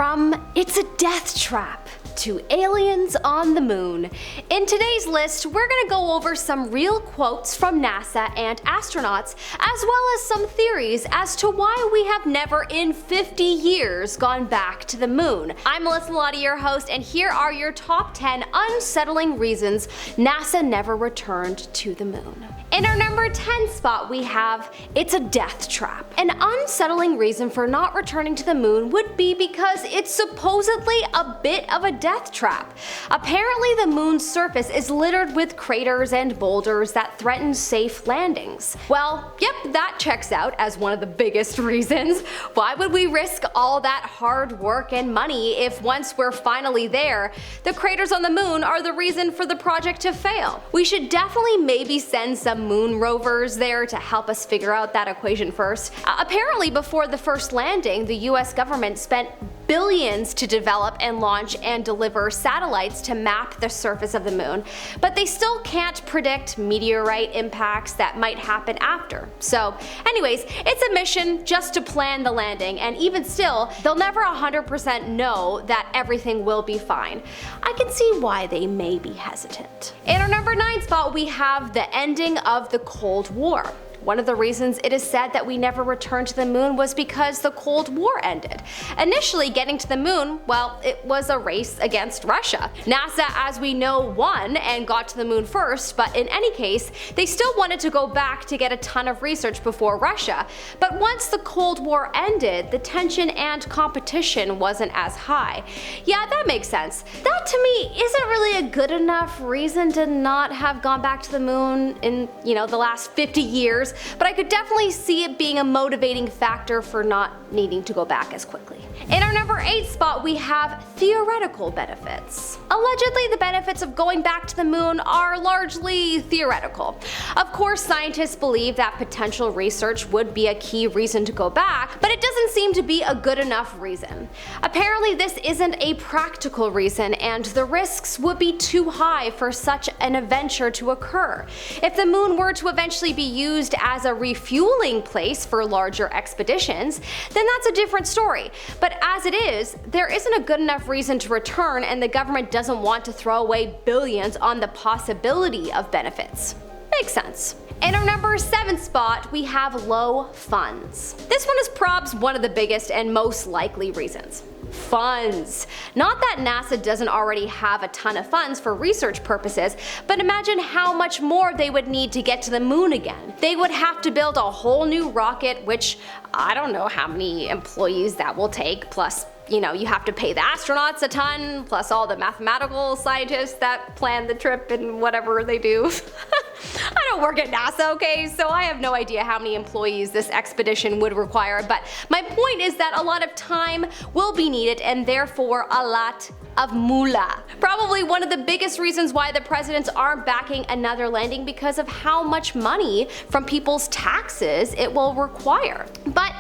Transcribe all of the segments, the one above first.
From "It's a death trap" to aliens on the moon. In today's list, we're gonna go over some real quotes from NASA and astronauts, as well as some theories as to why we have never in 50 years gone back to the moon. I'm Melissa Lotti, your host, and here are your top 10 unsettling reasons NASA never returned to the moon. In our number 10 spot, we have "It's a death trap." An unsettling reason for not returning to the moon would be because it's supposedly a bit of a death trap. Apparently, the moon's surface is littered with craters and boulders that threaten safe landings. Well, yep, that checks out as one of the biggest reasons. Why would we risk all that hard work and money if once we're finally there, the craters on the moon are the reason for the project to fail? We should definitely maybe send some moon rovers there to help us figure out that equation first. Apparently, before the first landing, the US government spent billions to develop and launch and deliver satellites to map the surface of the moon, but they still can't predict meteorite impacts that might happen after. So anyways, it's a mission just to plan the landing, and even still, they'll never 100% know that everything will be fine. I can see why they may be hesitant. In our number 9 spot, we have the ending of the Cold War. One of the reasons it is said that we never returned to the moon was because the Cold War ended. Initially, getting to the moon, well, it was a race against Russia. NASA, as we know, won and got to the moon first, but in any case, they still wanted to go back to get a ton of research before Russia. But once the Cold War ended, the tension and competition wasn't as high. Yeah, that makes sense. That to me isn't really a good enough reason to not have gone back to the moon in, the last 50 years. But I could definitely see it being a motivating factor for not needing to go back as quickly. In our number 8 spot, we have theoretical benefits. Allegedly, the benefits of going back to the moon are largely theoretical. Of course, scientists believe that potential research would be a key reason to go back, but it doesn't seem to be a good enough reason. Apparently, this isn't a practical reason, and the risks would be too high for such an adventure to occur. If the moon were to eventually be used as a refueling place for larger expeditions, then that's a different story. But as it is, there isn't a good enough reason to return, and the government doesn't want to throw away billions on the possibility of benefits. Makes sense. In our number 7 spot, we have low funds. This one is probably one of the biggest and most likely reasons. Funds. Not that NASA doesn't already have a ton of funds for research purposes, but imagine how much more they would need to get to the moon again. They would have to build a whole new rocket, which I don't know how many employees that will take, plus you have to pay the astronauts a ton, plus all the mathematical scientists that plan the trip and whatever they do. I don't work at NASA, okay, so I have no idea how many employees this expedition would require, but my point is that a lot of time will be needed and therefore a lot of moolah. Probably one of the biggest reasons why the presidents aren't backing another landing because of how much money from people's taxes it will require. But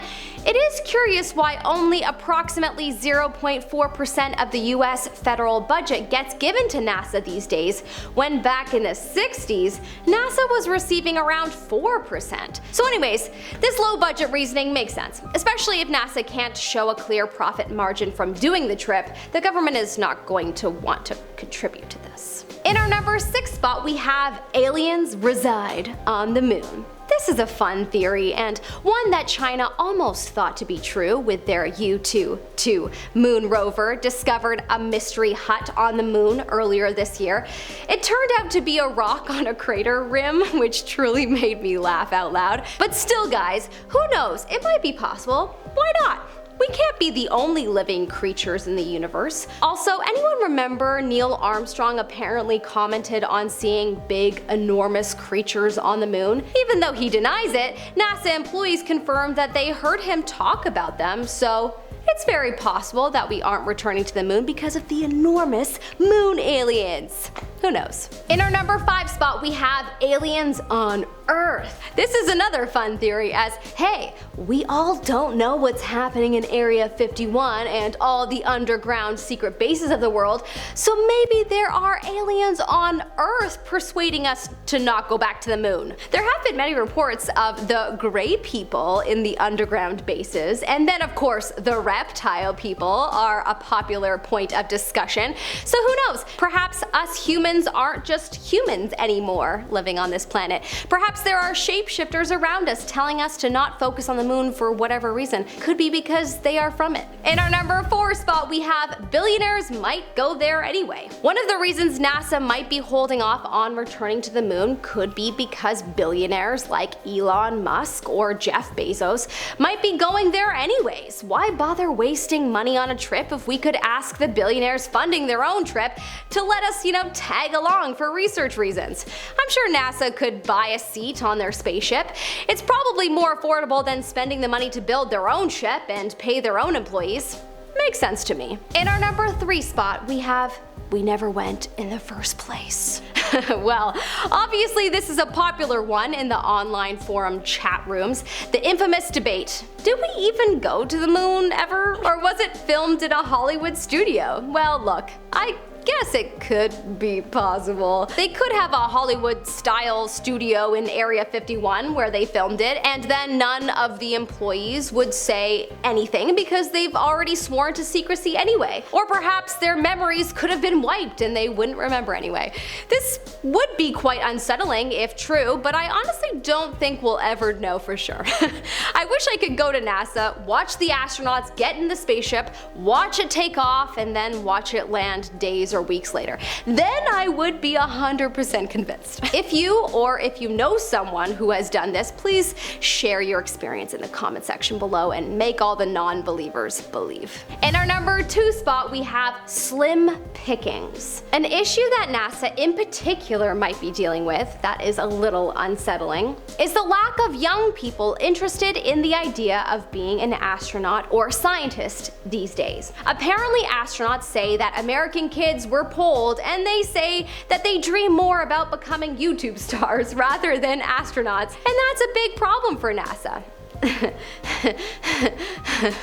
it is curious why only approximately 0.4% of the US federal budget gets given to NASA these days, when back in the 60s, NASA was receiving around 4%. So anyways, this low budget reasoning makes sense, especially if NASA can't show a clear profit margin from doing the trip. The government is not going to want to contribute to this. In our number 6 spot, we have aliens reside on the moon. This is a fun theory, and one that China almost thought to be true with their U-2 moon rover discovered a mystery hut on the moon earlier this year. It turned out to be a rock on a crater rim, which truly made me laugh out loud. But still guys, who knows, it might be possible. Why not? We can't be the only living creatures in the universe. Also, anyone remember Neil Armstrong apparently commented on seeing big, enormous creatures on the moon? Even though he denies it, NASA employees confirmed that they heard him talk about them, so it's very possible that we aren't returning to the moon because of the enormous moon aliens. who knows? In our number 5 spot, we have aliens on Earth. This is another fun theory as, hey, we all don't know what's happening in Area 51 and all the underground secret bases of the world, so maybe there are aliens on Earth persuading us to not go back to the moon. There have been many reports of the gray people in the underground bases, and then of course the reptile people are a popular point of discussion. So who knows? Perhaps us humans aren't just humans anymore living on this planet. Perhaps there are shapeshifters around us telling us to not focus on the moon for whatever reason. Could be because they are from it. In our number 4 spot, we have billionaires might go there anyway. One of the reasons NASA might be holding off on returning to the moon could be because billionaires like Elon Musk or Jeff Bezos might be going there anyways. Why bother wasting money on a trip if we could ask the billionaires funding their own trip to let us, tag along for research reasons? I'm sure NASA could buy a seat on their spaceship. It's probably more affordable than spending the money to build their own ship and pay their own employees. Makes sense to me. In our number 3 spot, we never went in the first place. Well, obviously this is a popular one in the online forum chat rooms. The infamous debate. Did we even go to the moon ever? Or was it filmed in a Hollywood studio? Well, look, I guess it could be possible. They could have a Hollywood-style studio in Area 51 where they filmed it, and then none of the employees would say anything because they've already sworn to secrecy anyway. Or perhaps their memories could have been wiped and they wouldn't remember anyway. This would be quite unsettling if true, but I honestly don't think we'll ever know for sure. I wish I could go to NASA, watch the astronauts get in the spaceship, watch it take off, and then watch it land days or weeks later. Then I would be 100% convinced. If you know someone who has done this, please share your experience in the comment section below and make all the non-believers believe. In our number 2 spot, we have slim pickings. An issue that NASA in particular might be dealing with that is a little unsettling is the lack of young people interested in the idea of being an astronaut or scientist these days. Apparently astronauts say that American kids were polled and they say that they dream more about becoming YouTube stars rather than astronauts, and that's a big problem for NASA.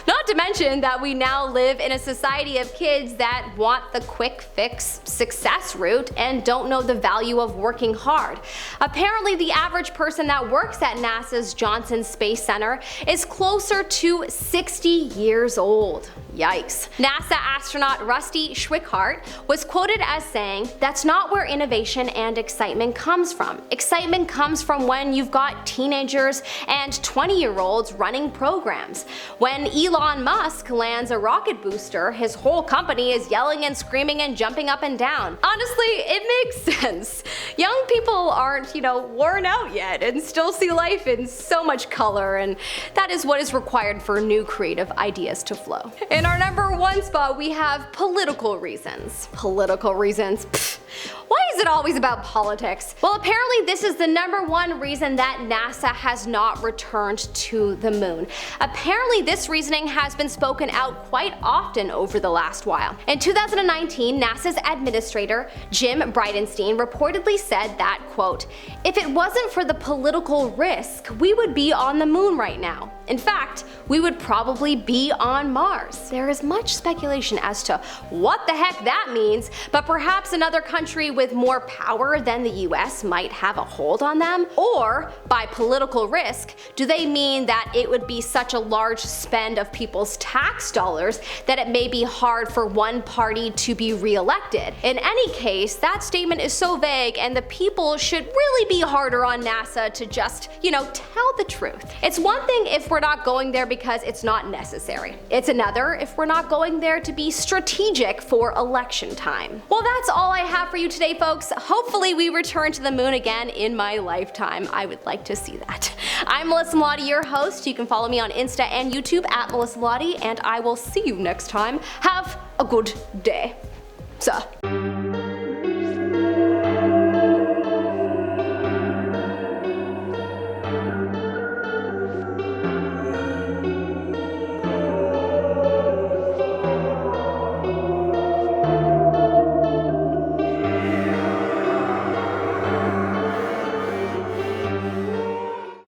Not to mention that we now live in a society of kids that want the quick fix success route and don't know the value of working hard. Apparently the average person that works at NASA's Johnson Space Center is closer to 60 years old. Yikes. NASA astronaut Rusty Schweickart was quoted as saying, "That's not where innovation and excitement comes from. Excitement comes from when you've got teenagers and 20-year-olds running programs. When Elon Musk lands a rocket booster, his whole company is yelling and screaming and jumping up and down." Honestly, it makes sense. Young people aren't, worn out yet and still see life in so much color, and that is what is required for new creative ideas to flow. In our number 1 spot, we have political reasons. Political reasons? Pfft. Why is it always about politics? Well, apparently this is the number 1 reason that NASA has not returned to the moon. Apparently this reasoning has been spoken out quite often over the last while. In 2019, NASA's administrator, Jim Bridenstine, reportedly said that, quote, "If it wasn't for the political risk, we would be on the moon right now. In fact, we would probably be on Mars." There is much speculation as to what the heck that means, but perhaps another country with more power than the US might have a hold on them? Or, by political risk, do they mean that it would be such a large spend of people's tax dollars that it may be hard for one party to be re-elected? In any case, that statement is so vague, and the people should really be harder on NASA to just, tell the truth. It's one thing if we're not going there because it's not necessary. It's another if we're not going there to be strategic for election time. Well, that's all I have for you today, folks. Hopefully we return to the moon again in my lifetime. I would like to see that. I'm Melissa Melotti, your host. You can follow me on Insta and YouTube at Melissa Melotti, and I will see you next time. Have a good day.